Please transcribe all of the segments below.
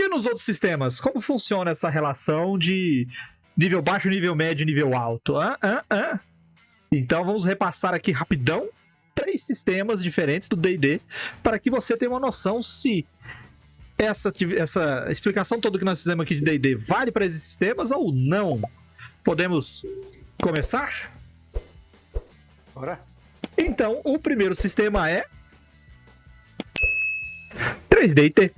E nos outros sistemas, como funciona essa relação de nível baixo, nível médio e nível alto? Então vamos repassar aqui rapidão 3 sistemas diferentes do D&D para que você tenha uma noção se essa explicação toda que nós fizemos aqui de D&D vale para esses sistemas ou não. Podemos começar? Bora. Então, o primeiro sistema é 3D&T.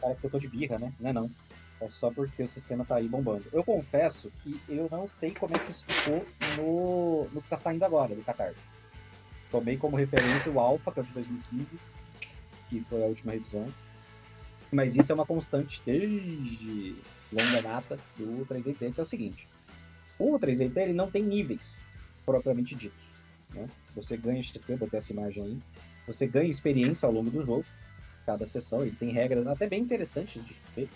Parece que eu tô de birra, né? Não é não. É só porque o sistema tá aí bombando. Eu confesso que eu não sei como é que isso ficou no que tá saindo agora, do Catarse. Tomei como referência o Alpha, que é o de 2015, que foi a última revisão. Mas isso é uma constante desde longa data do 3D&T, que é o seguinte. O 3D&T, ele não tem níveis, propriamente ditos, né? Você ganha XP, botei essa imagem aí. Você ganha experiência ao longo do jogo. Cada sessão, ele tem regras até bem interessantes de XP.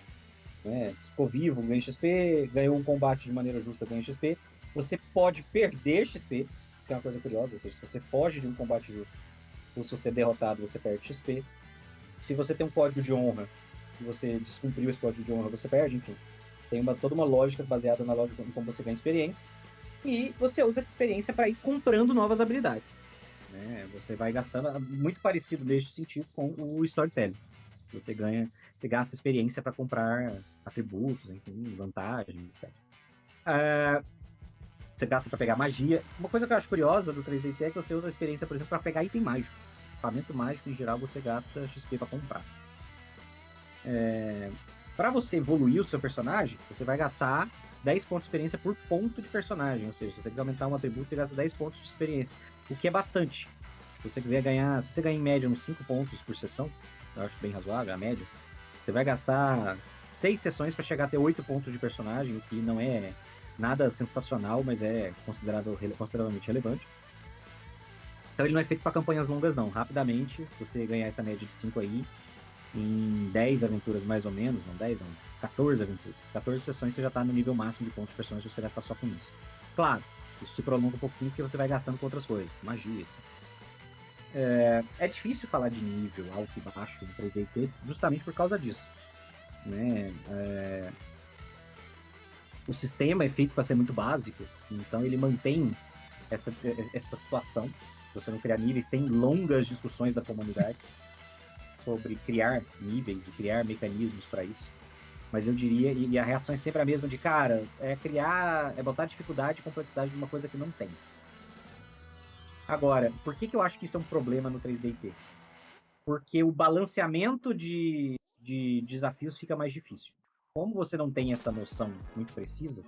Né? Se for vivo, ganha XP. Ganhou um combate de maneira justa, ganha XP. Você pode perder XP, que é uma coisa curiosa. Ou seja, se você foge de um combate justo, ou se você é derrotado, você perde XP. Se você tem um código de honra, se você descumpriu esse código de honra, você perde, enfim. Tem toda uma lógica baseada na lógica em como você ganha experiência. E você usa essa experiência para ir comprando novas habilidades. Né? Você vai gastando, muito parecido neste sentido com o storytelling. Você gasta experiência para comprar atributos, enfim, vantagens, etc. Você gasta para pegar magia. Uma coisa que eu acho curiosa do 3D&T é que você usa a experiência, por exemplo, para pegar item mágico. Equipamento mágico, em geral, você gasta XP para comprar. Para você evoluir o seu personagem, você vai gastar 10 pontos de experiência por ponto de personagem. Ou seja, se você quiser aumentar um atributo, você gasta 10 pontos de experiência. O que é bastante. Se você quiser ganhar, se você ganha em média uns 5 pontos por sessão, eu acho bem razoável a média, você vai gastar 6 sessões para chegar a ter 8 pontos de personagem, o que não é nada sensacional, mas é consideravelmente relevante. Então ele não é feito para campanhas longas não. Rapidamente, se você ganhar essa média de 5 aí, em 10 aventuras mais ou menos, não 10 não, 14 aventuras. 14 sessões você já tá no nível máximo de pontos de personagem se você gastar só com isso. Claro, isso se prolonga um pouquinho porque você vai gastando com outras coisas, magia, etc. É difícil falar de nível alto e baixo no 3D&T justamente por causa disso. Né? O sistema é feito para ser muito básico, então ele mantém essa situação. Se você não criar níveis, tem longas discussões da comunidade sobre criar níveis e criar mecanismos para isso. Mas eu diria, e a reação é sempre a mesma de, cara, botar dificuldade e complexidade de uma coisa que não tem. Agora, por que eu acho que isso é um problema no 3D&T? Porque o balanceamento de desafios fica mais difícil. Como você não tem essa noção muito precisa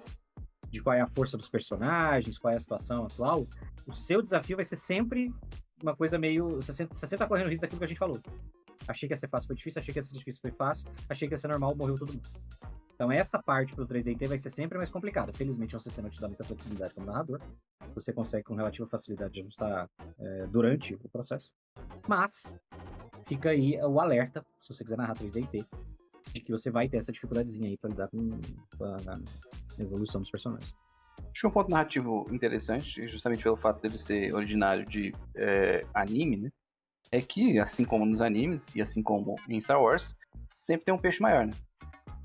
de qual é a força dos personagens, qual é a situação atual, o seu desafio vai ser sempre uma coisa meio... Você sempre tá correndo o risco daquilo que a gente falou. Achei que ia ser fácil, foi difícil. Achei que ia ser difícil, foi fácil. Achei que ia ser normal, morreu todo mundo. Então essa parte pro 3D&T vai ser sempre mais complicada. Felizmente é um sistema que te dá muita flexibilidade como narrador. Você consegue com relativa facilidade ajustar durante o processo. Mas fica aí o alerta, se você quiser narrar 3D&T, de que você vai ter essa dificuldadezinha aí pra lidar com a evolução dos personagens. Acho que um ponto narrativo interessante, justamente pelo fato dele ser originário de anime, né? É que, assim como nos animes, e assim como em Star Wars, sempre tem um peixe maior, né?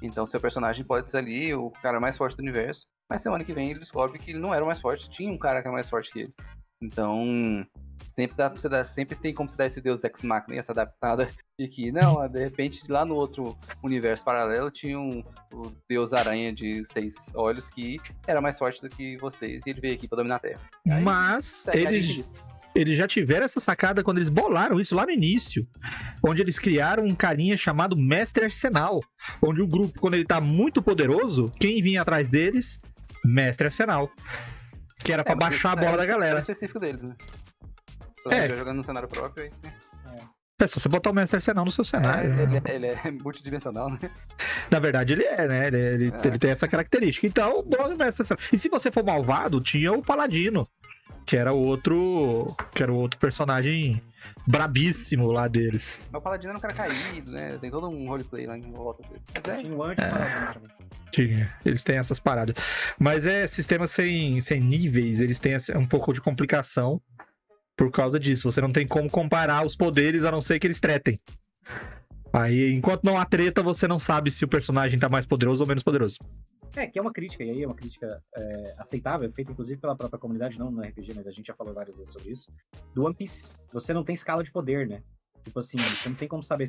Então seu personagem pode ser ali o cara mais forte do universo, mas semana que vem ele descobre que ele não era o mais forte, tinha um cara que era mais forte que ele. Então, sempre tem como você dar esse Deus Ex Machina, essa adaptada de que, não, de repente, lá no outro universo paralelo tinha o Deus Aranha de 6 olhos que era mais forte do que vocês, e ele veio aqui pra dominar a Terra. Aí, mas eles já tiveram essa sacada quando eles bolaram isso lá no início, onde eles criaram um carinha chamado Mestre Arsenal, onde o grupo, quando ele tá muito poderoso, quem vinha atrás deles? Mestre Arsenal. Que era pra baixar a bola da galera. É específico deles, né? Só jogando no cenário próprio, aí sim. É só você botar o Mestre Arsenal no seu cenário. Ele é multidimensional, né? Na verdade, ele é, né? Ele tem essa característica. Então, bom o Mestre Arsenal. E se você for malvado, tinha o Paladino, que era o outro personagem brabíssimo lá deles. Mas o Paladino era um cara caído, né? Tem todo um roleplay lá em volta dele. Tinha o anti-Paladino também. Tinha, eles têm essas paradas. Mas sistemas sem níveis, eles têm um pouco de complicação por causa disso. Você não tem como comparar os poderes, a não ser que eles tretem. Aí, enquanto não há treta, você não sabe se o personagem tá mais poderoso ou menos poderoso. Que é uma crítica, e aí é uma crítica aceitável, feita inclusive pela própria comunidade, não no RPG, mas a gente já falou várias vezes sobre isso, do One Piece. Você não tem escala de poder, né? Tipo assim, você não tem como saber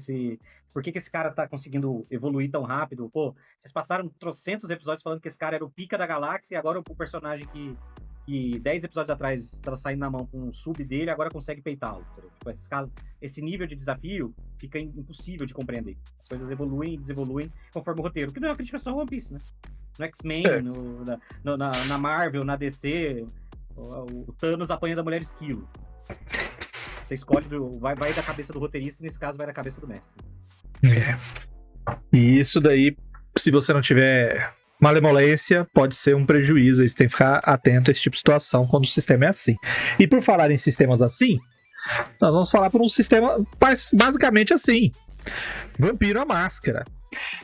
por que esse cara tá conseguindo evoluir tão rápido. Pô, vocês passaram trocentos episódios falando que esse cara era o pica da galáxia, e agora o personagem que 10 episódios atrás estava saindo na mão com um sub dele, agora consegue peitá-lo. Tipo, esse nível de desafio fica impossível de compreender. As coisas evoluem e desevoluem conforme o roteiro. Que não é uma crítica só ao One Piece, né? No X-Men, na Marvel, na DC, o Thanos apanha da mulher esquilo. Você escolhe, vai da cabeça do roteirista, nesse caso vai da cabeça do mestre. E isso daí, se você não tiver malemolência, pode ser um prejuízo. Aí você tem que ficar atento a esse tipo de situação quando o sistema é assim. E por falar em sistemas assim, nós vamos falar por um sistema basicamente assim. Vampiro à Máscara.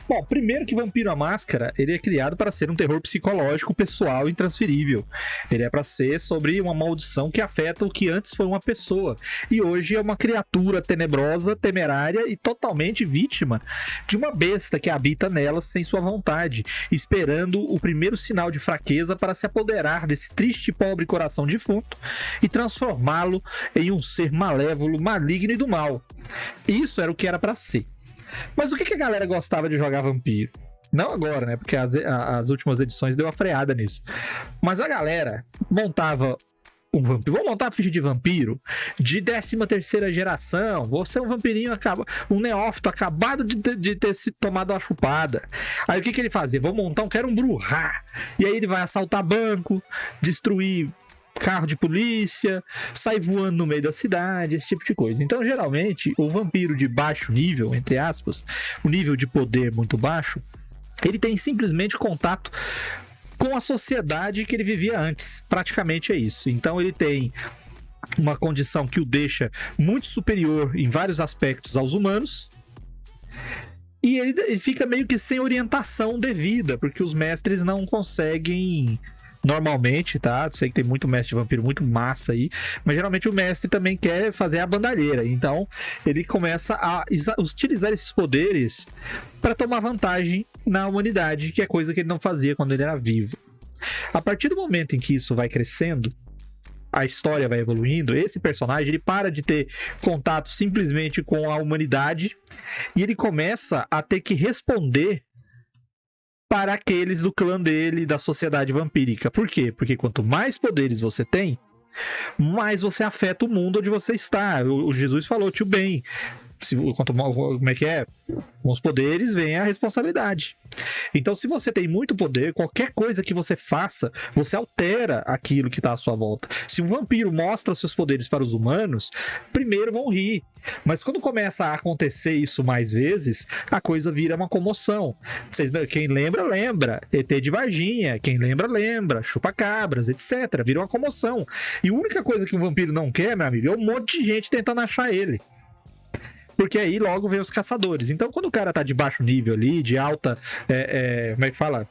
Bom, primeiro que Vampiro à Máscara, ele é criado para ser um terror psicológico, pessoal e intransferível. Ele é para ser sobre uma maldição que afeta o que antes foi uma pessoa e hoje é uma criatura tenebrosa, temerária e totalmente vítima de uma besta que habita nela sem sua vontade, esperando o primeiro sinal de fraqueza para se apoderar desse triste e pobre coração defunto e transformá-lo em um ser malévolo, maligno e do mal. Isso era o que era para ser. Mas o que a galera gostava de jogar vampiro? Não agora, né? Porque as últimas edições deu uma freada nisso. Mas a galera montava um vampiro. Vou montar a ficha de vampiro de 13ª geração. Vou ser um vampirinho, um neófito acabado de ter se tomado uma chupada. Aí o que ele fazia? Vou montar quero um Bruhá. E aí ele vai assaltar banco, destruir carro de polícia, sai voando no meio da cidade, esse tipo de coisa. Então, geralmente, o vampiro de baixo nível, entre aspas, o nível de poder muito baixo, ele tem simplesmente contato com a sociedade que ele vivia antes. Praticamente é isso. Então, ele tem uma condição que o deixa muito superior em vários aspectos aos humanos. E ele fica meio que sem orientação devida, porque os mestres não conseguem... Normalmente, tá? Sei que tem muito mestre de vampiro, muito massa aí, mas geralmente o mestre também quer fazer a bandalheira. Então, ele começa a utilizar esses poderes para tomar vantagem na humanidade, que é coisa que ele não fazia quando ele era vivo. A partir do momento em que isso vai crescendo, a história vai evoluindo, esse personagem ele para de ter contato simplesmente com a humanidade e ele começa a ter que responder para aqueles do clã dele, da sociedade vampírica. Por quê? Porque quanto mais poderes você tem, mais você afeta o mundo onde você está. O Jesus falou, tio bem, como é que é? Com os poderes vem a responsabilidade. Então, se você tem muito poder, qualquer coisa que você faça, você altera aquilo que está à sua volta. Se um vampiro mostra seus poderes para os humanos, primeiro vão rir. Mas quando começa a acontecer isso mais vezes, a coisa vira uma comoção. Quem lembra, lembra. ET de Varginha. Quem lembra, lembra. Chupa-cabras, etc. Vira uma comoção. E a única coisa que um vampiro não quer, meu amigo, é um monte de gente tentando achar ele. Porque aí logo vem os caçadores. Então, quando o cara tá de baixo nível ali, de alta, como é que fala?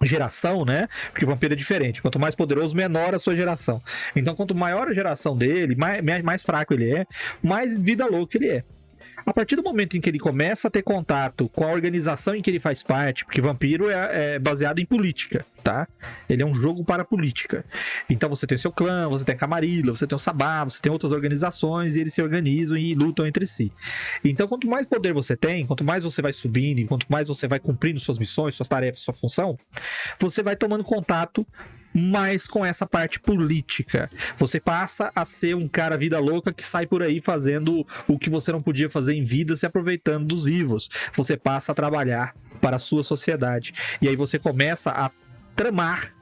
Geração, né? Porque o vampiro é diferente. Quanto mais poderoso, menor a sua geração. Então, quanto maior a geração dele, mais fraco ele é, mais vida louca ele é. A partir do momento em que ele começa a ter contato com a organização em que ele faz parte, porque vampiro é baseado em política, tá? Ele é um jogo para a política. Então você tem o seu clã, você tem a Camarilla, você tem o Sabá, você tem outras organizações e eles se organizam e lutam entre si. Então quanto mais poder você tem, quanto mais você vai subindo e quanto mais você vai cumprindo suas missões, suas tarefas, sua função, você vai tomando contato mais com essa parte política. Você passa a ser um cara vida louca que sai por aí fazendo o que você não podia fazer em vida, se aproveitando dos vivos. Você passa a trabalhar para a sua sociedade. E aí você começa a tramar,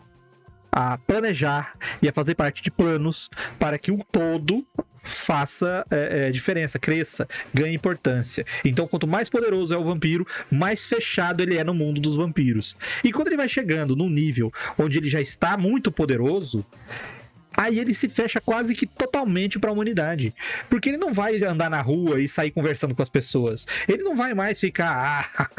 a planejar e a fazer parte de planos para que o todo faça diferença, cresça, ganhe importância. Então, quanto mais poderoso é o vampiro, mais fechado ele é no mundo dos vampiros. E quando ele vai chegando num nível onde ele já está muito poderoso, aí ele se fecha quase que totalmente pra humanidade. Porque ele não vai andar na rua e sair conversando com as pessoas. Ele não vai mais ficar,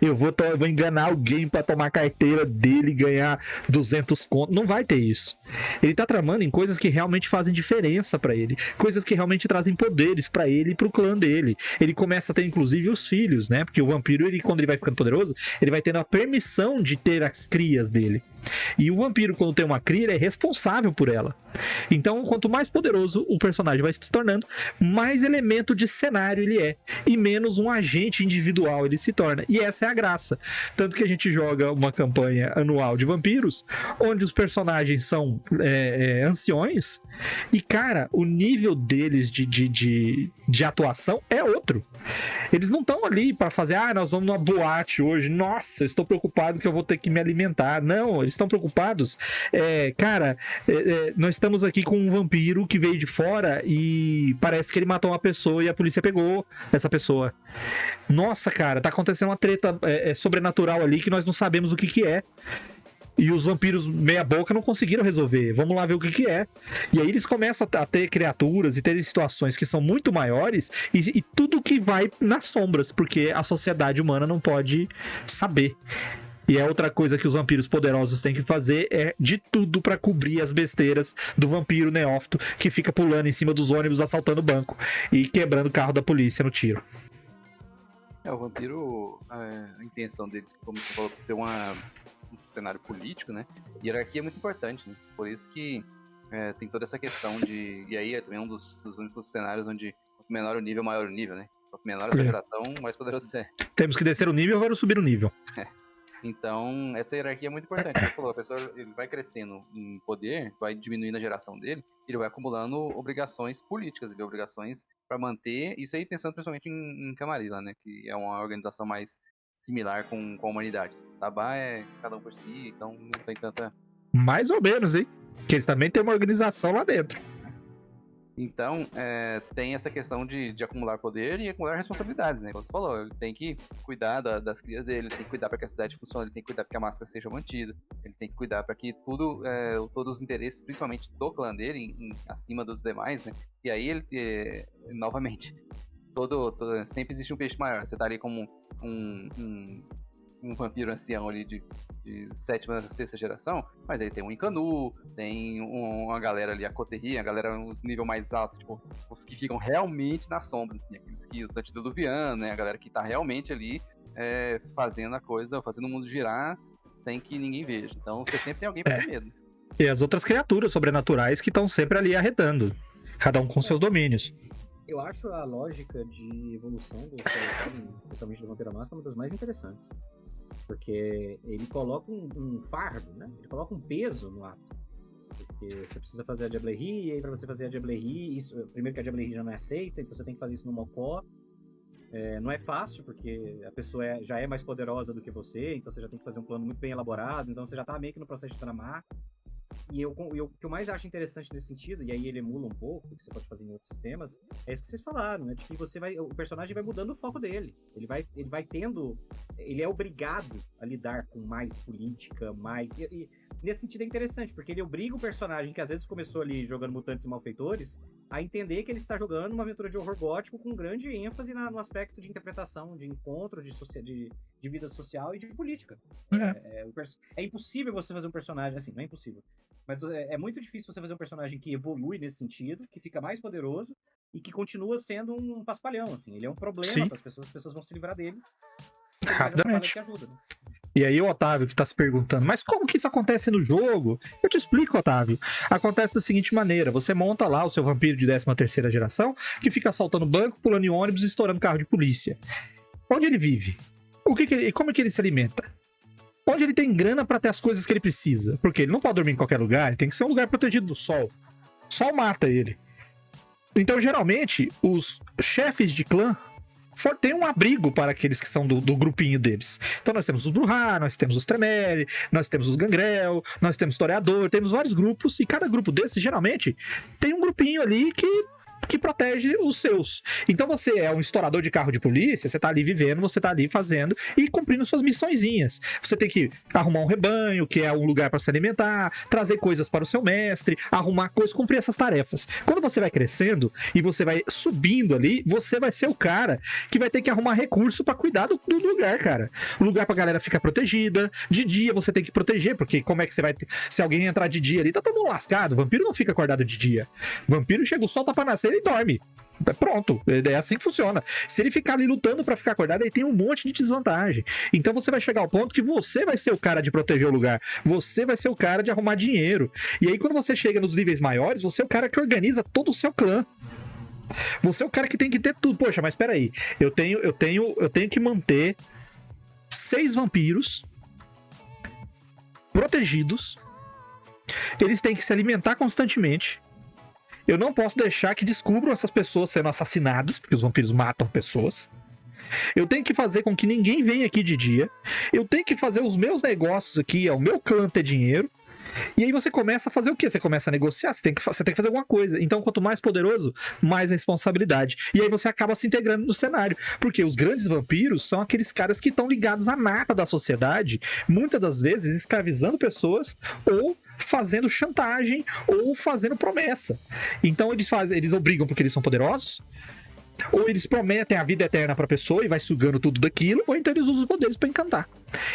eu vou enganar alguém pra tomar a carteira dele e ganhar 200 contos. Não vai ter isso. Ele tá tramando em coisas que realmente fazem diferença pra ele. Coisas que realmente trazem poderes pra ele e pro clã dele. Ele começa a ter, inclusive, os filhos, né? Porque o vampiro, quando ele vai ficando poderoso, ele vai tendo a permissão de ter as crias dele. E o vampiro, quando tem uma cria, ele é responsável por ela. Então, quanto mais poderoso o personagem vai se tornando, mais elemento de cenário ele é. E menos um agente individual ele se torna. E essa é a graça. Tanto que a gente joga uma campanha anual de vampiros, onde os personagens são anciões. E, cara, o nível deles de atuação é outro. Eles não estão ali para fazer, nós vamos numa boate hoje. Nossa, estou preocupado que eu vou ter que me alimentar. Não, eles estão preocupados. Nós estamos aqui com um vampiro que veio de fora e parece que ele matou uma pessoa e a polícia pegou essa pessoa. Nossa, cara, tá acontecendo uma treta sobrenatural ali que nós não sabemos o que é. E os vampiros meia boca não conseguiram resolver. Vamos lá ver o que é. E aí eles começam a ter criaturas e ter situações que são muito maiores e tudo que vai nas sombras, porque a sociedade humana não pode saber. E é outra coisa que os vampiros poderosos têm que fazer, é de tudo pra cobrir as besteiras do vampiro neófito que fica pulando em cima dos ônibus, assaltando o banco e quebrando o carro da polícia no tiro. O vampiro, a intenção dele, como você falou, ter um cenário político, né? Hierarquia é muito importante, né? Por isso que tem toda essa questão de... E aí é também um dos únicos cenários onde quanto menor o nível, maior o nível, né? Quanto menor a sua geração, mais poderoso você é. Temos que descer o nível, agora subir o nível. Então, essa hierarquia é muito importante. Você falou, a pessoa ele vai crescendo em poder, vai diminuindo a geração dele, ele vai acumulando obrigações políticas, obrigações para manter, isso aí pensando principalmente em Camarilla, né, que é uma organização mais similar com a humanidade. Sabá é cada um por si, então não tem tanta... Mais ou menos, hein? Que eles também têm uma organização lá dentro. Então, tem essa questão de acumular poder e acumular responsabilidades, né? Como você falou, ele tem que cuidar das crias dele, ele tem que cuidar para que a cidade funcione, ele tem que cuidar para que a máscara seja mantida, ele tem que cuidar para que todos os interesses, principalmente do clã dele, acima dos demais, né? E aí ele, novamente, sempre existe um peixe maior. Você tá ali como um vampiro ancião ali de 7ª, 6ª geração, mas aí tem um Incanu, tem uma galera ali, a Coterri, a galera os níveis mais altos, tipo, os que ficam realmente na sombra, assim, aqueles que os antediluvianos, né, a galera que tá realmente ali fazendo a coisa, fazendo o mundo girar sem que ninguém veja. Então você sempre tem alguém pra ter medo. E as outras criaturas sobrenaturais que estão sempre ali arredando, cada um com seus domínios. Eu acho a lógica de evolução do Storytelling, especialmente do Vampiro à Máscara, uma das mais interessantes. Porque ele coloca um fardo, né? Ele coloca um peso no ato. Porque você precisa fazer a Diablerie, e aí pra você fazer a Diablerie, primeiro que a Diablerie já não é aceita, então você tem que fazer isso no Mocó. Não é fácil, porque a pessoa já é mais poderosa do que você, então você já tem que fazer um plano muito bem elaborado, então você já tá meio que no processo de tramar. E o que eu mais acho interessante nesse sentido, e aí ele emula um pouco, o que você pode fazer em outros sistemas, é isso que vocês falaram, né? De que o personagem vai mudando o foco dele. Ele vai tendo. Ele é obrigado a lidar com mais política, mais. E nesse sentido é interessante, porque ele obriga o personagem, que às vezes começou ali jogando mutantes e malfeitores, a entender que ele está jogando uma aventura de horror gótico com grande ênfase no aspecto de interpretação, de encontro, de vida social e de política. É impossível você fazer um personagem assim, não é impossível. Mas é muito difícil você fazer um personagem que evolui nesse sentido, que fica mais poderoso e que continua sendo um paspalhão, assim. Ele é um problema para as pessoas vão se livrar dele. Rapidamente. Que ajuda, né? E aí o Otávio que tá se perguntando, mas como que isso acontece no jogo? Eu te explico, Otávio. Acontece da seguinte maneira, você monta lá o seu vampiro de 13ª geração, que fica assaltando banco, pulando em ônibus e estourando carro de polícia. Onde ele vive? Como é que ele se alimenta? Onde ele tem grana pra ter as coisas que ele precisa? Porque ele não pode dormir em qualquer lugar, ele tem que ser um lugar protegido do sol. O sol mata ele. Então, geralmente, os chefes de clã têm um abrigo para aqueles que são do grupinho deles. Então nós temos os Bruhá, nós temos os Tremere, nós temos os Gangrel, nós temos o Historiador, temos vários grupos, e cada grupo desses, geralmente, tem um grupinho ali que que protege os seus. Então você é um estourador de carro de polícia, você tá ali vivendo, você tá ali fazendo e cumprindo suas missõezinhas. Você tem que arrumar um rebanho, que é um lugar para se alimentar, trazer coisas para o seu mestre, arrumar coisas, cumprir essas tarefas. Quando você vai crescendo e você vai subindo ali, você vai ser o cara que vai ter que arrumar recurso para cuidar do lugar, cara. O lugar pra galera ficar protegida. De dia você tem que proteger, porque como é que você vai... Se alguém entrar de dia ali, tá todo mundo lascado. Vampiro não fica acordado de dia. Vampiro chega o sol, tá pra nascer, ele dorme. Pronto, é assim que funciona. Se ele ficar ali lutando pra ficar acordado, ele tem um monte de desvantagem. Então você vai chegar ao ponto que você vai ser o cara de proteger o lugar. Você vai ser o cara de arrumar dinheiro. E aí quando você chega nos níveis maiores, você é o cara que organiza todo o seu clã. Você é o cara que tem que ter tudo. Poxa, mas peraí, eu tenho que manter 6 vampiros protegidos. Eles têm que se alimentar constantemente. Eu não posso deixar que descubram essas pessoas sendo assassinadas, porque os vampiros matam pessoas. Eu tenho que fazer com que ninguém venha aqui de dia. Eu tenho que fazer os meus negócios aqui, o meu clã ter dinheiro. E aí você começa a fazer o quê? Você começa a negociar, você tem que fazer alguma coisa. Então, quanto mais poderoso, mais responsabilidade. E aí você acaba se integrando no cenário. Porque os grandes vampiros são aqueles caras que estão ligados à nata da sociedade, muitas das vezes escravizando pessoas ou fazendo chantagem ou fazendo promessa. Então eles obrigam porque eles são poderosos, ou eles prometem a vida eterna pra pessoa e vai sugando tudo daquilo, ou então eles usam os poderes pra encantar.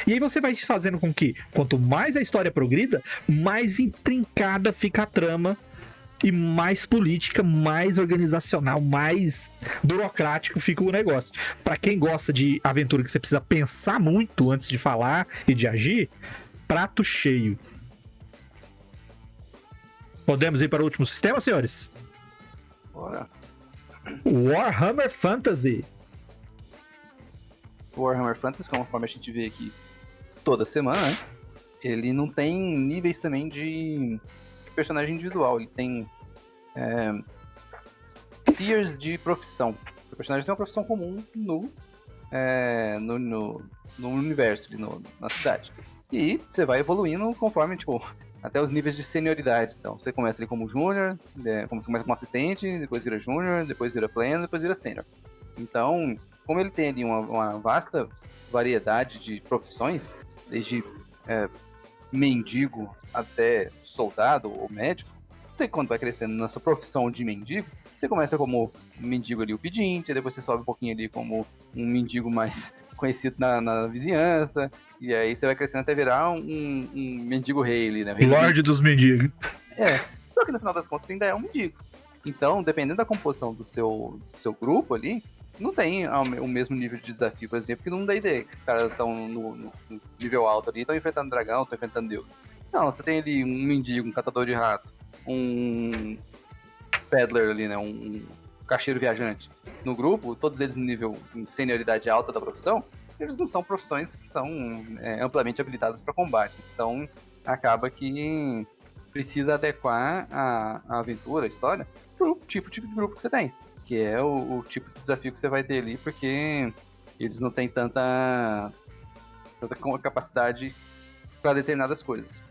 E aí você vai fazendo com que, quanto mais a história progrida, mais intrincada fica a trama e mais política, mais organizacional, mais burocrático fica o negócio. Pra quem gosta de aventura que você precisa pensar muito antes de falar e de agir, prato cheio. Podemos ir para o último sistema, senhores? Bora. Warhammer Fantasy. Warhammer Fantasy, conforme a gente vê aqui toda semana, né? Ele não tem níveis também de personagem individual. Ele tem tiers de profissão. O personagem tem uma profissão comum no universo, ali na cidade. E você vai evoluindo conforme, tipo, até os níveis de senioridade. Então, você começa ali como júnior, você começa como assistente, depois vira júnior, depois vira pleno, depois vira sênior. Então, como ele tem ali uma vasta variedade de profissões, desde mendigo até soldado ou médico, você, quando vai crescendo na sua profissão de mendigo, você começa como um mendigo ali, o pedinte, depois você sobe um pouquinho ali como um mendigo mais conhecido na vizinhança, e aí você vai crescendo até virar um mendigo rei ali, né? Lorde dos mendigos. Só que no final das contas você ainda é um mendigo. Então, dependendo da composição do seu grupo ali, não tem o mesmo nível de desafio, por exemplo, que num D&D. Os caras estão no nível alto ali, estão enfrentando dragão, estão enfrentando deuses. Não, você tem ali um mendigo, um catador de rato, um peddler ali, né? Um caixeiro viajante no grupo, todos eles no nível de senioridade alta da profissão, eles não são profissões que são amplamente habilitadas para combate. Então, acaba que precisa adequar a aventura, a história, pro tipo de grupo que você tem, que é o tipo de desafio que você vai ter ali, porque eles não têm tanta capacidade para determinadas coisas.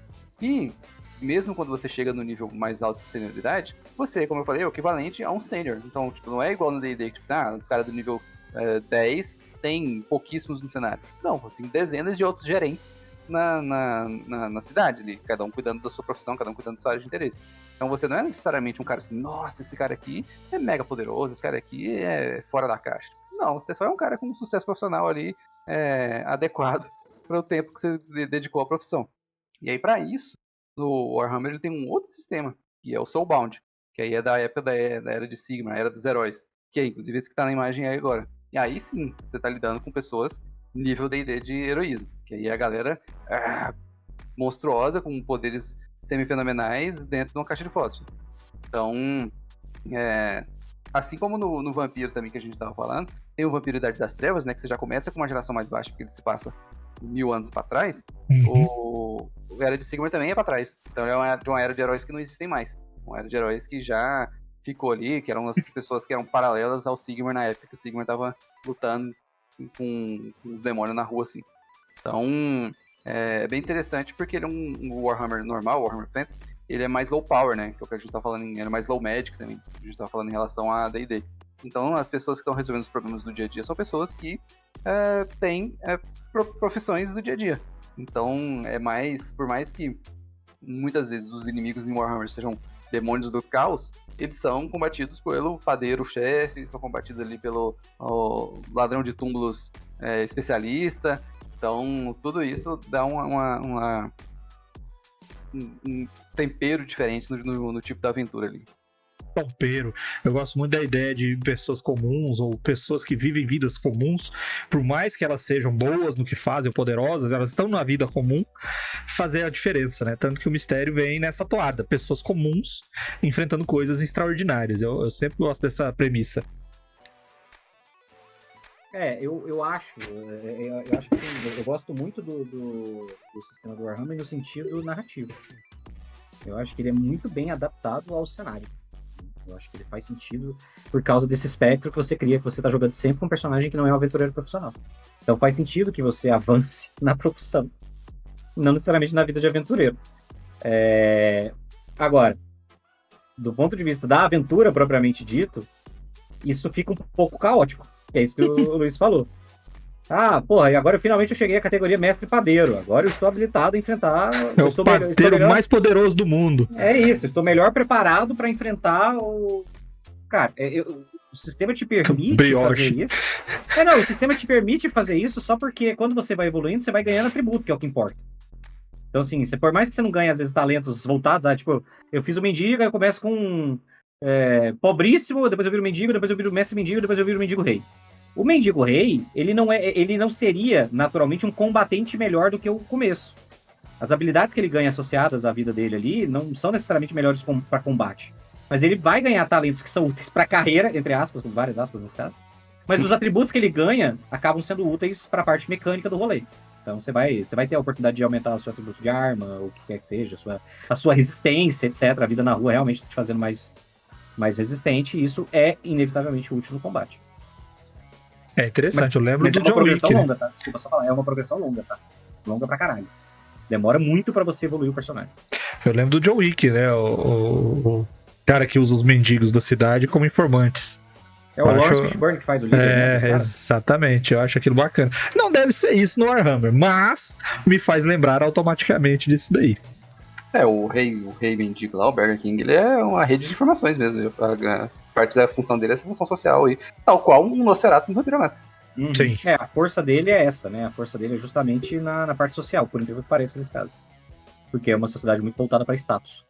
E mesmo quando você chega no nível mais alto de senioridade, você, como eu falei, é o equivalente a um sênior. Então, tipo, não é igual no D&D, que tipo, os caras do nível 10 tem pouquíssimos no cenário. Não, tem dezenas de outros gerentes na cidade ali, cada um cuidando da sua profissão, cada um cuidando da sua área de interesse. Então você não é necessariamente um cara assim, nossa, esse cara aqui é mega poderoso, esse cara aqui é fora da caixa. Não, você só é um cara com um sucesso profissional ali adequado para o tempo que você dedicou à profissão. E aí, para isso, no Warhammer ele tem um outro sistema, que é o Soulbound, que aí é da época da Era de Sigmar, a Era dos Heróis, que é inclusive esse que tá na imagem aí agora. E aí sim, você tá lidando com pessoas nível D&D de heroísmo, que aí é a galera monstruosa, com poderes semifenomenais dentro de uma caixa de fósforo. Então, assim como no Vampiro também que a gente tava falando, tem o Vampiro Idade das Trevas, né, que você já começa com uma geração mais baixa, porque ele se passa 1000 anos pra trás. O Era de Sigmar também é pra trás. Então é de uma era de heróis que não existem mais. Uma era de heróis que já ficou ali, que eram as pessoas que eram paralelas ao Sigmar na época que o Sigmar tava lutando com os demônios na rua, assim. Então, é bem interessante porque ele é um Warhammer normal, Warhammer Fantasy, ele é mais low power, né? Que é o que a gente tá falando, ele é mais low magic também. A gente tá falando em relação a D&D. Então, as pessoas que estão resolvendo os problemas do dia a dia são pessoas que têm profissões do dia a dia. Então, por mais que muitas vezes os inimigos em Warhammer sejam demônios do caos, eles são combatidos pelo padeiro-chefe, são combatidos ali pelo ladrão de túmulos especialista. Então, tudo isso dá um tempero diferente no tipo da aventura ali. Tompeiro. Eu gosto muito da ideia de pessoas comuns ou pessoas que vivem vidas comuns, por mais que elas sejam boas no que fazem ou poderosas, elas estão na vida comum, fazer a diferença, né? Tanto que o mistério vem nessa toada, pessoas comuns enfrentando coisas extraordinárias. Eu sempre gosto dessa premissa. Eu acho que assim, eu gosto muito do sistema do Warhammer no sentido narrativo. Eu acho que ele é muito bem adaptado ao cenário. Eu acho que ele faz sentido por causa desse espectro que você cria, que você tá jogando sempre com um personagem que não é um aventureiro profissional. Então faz sentido que você avance na profissão, não necessariamente na vida de aventureiro. Agora, do ponto de vista da aventura propriamente dito, isso fica um pouco caótico. Que é isso que o Luiz falou. E agora finalmente eu cheguei à categoria mestre padeiro. Agora eu estou habilitado a enfrentar... O padeiro mais poderoso do mundo. É isso, estou melhor preparado para enfrentar o... Cara, o sistema te permite fazer isso. O sistema te permite fazer isso só porque quando você vai evoluindo, você vai ganhando atributo, que é o que importa. Então, assim, por mais que você não ganhe, às vezes, talentos voltados, tipo, eu fiz o mendigo, aí eu começo com pobríssimo, depois eu viro mendigo, depois eu viro mestre mendigo, depois eu viro mendigo rei. O mendigo rei, ele não seria naturalmente um combatente melhor do que o começo. As habilidades que ele ganha associadas à vida dele ali não são necessariamente melhores para combate. Mas ele vai ganhar talentos que são úteis para carreira, entre aspas, com várias aspas nesse caso. Mas os atributos que ele ganha acabam sendo úteis para a parte mecânica do rolê. Então você vai ter a oportunidade de aumentar o seu atributo de arma, ou o que quer que seja, a sua resistência, etc. A vida na rua realmente te fazendo mais resistente, e isso é inevitavelmente útil no combate. É interessante, eu lembro do John Wick. É uma progressão longa, tá? Desculpa só falar, é uma progressão longa, tá? Longa pra caralho. Demora muito pra você evoluir o personagem. Eu lembro do John Wick, né? O cara que usa os mendigos da cidade como informantes. É o Lawrence Fishburne que faz o líder, né? Exatamente, eu acho aquilo bacana. Não deve ser isso no Warhammer, mas me faz lembrar automaticamente disso daí. O rei mendigo lá, o Burger King, ele é uma rede de informações mesmo. Parte da função dele é essa função social aí, tal qual um Nosferatu no Vampiro Máscara. Sim. A força dele é essa, né? A força dele é justamente na parte social, por incrível que pareça nesse caso. Porque é uma sociedade muito voltada para status.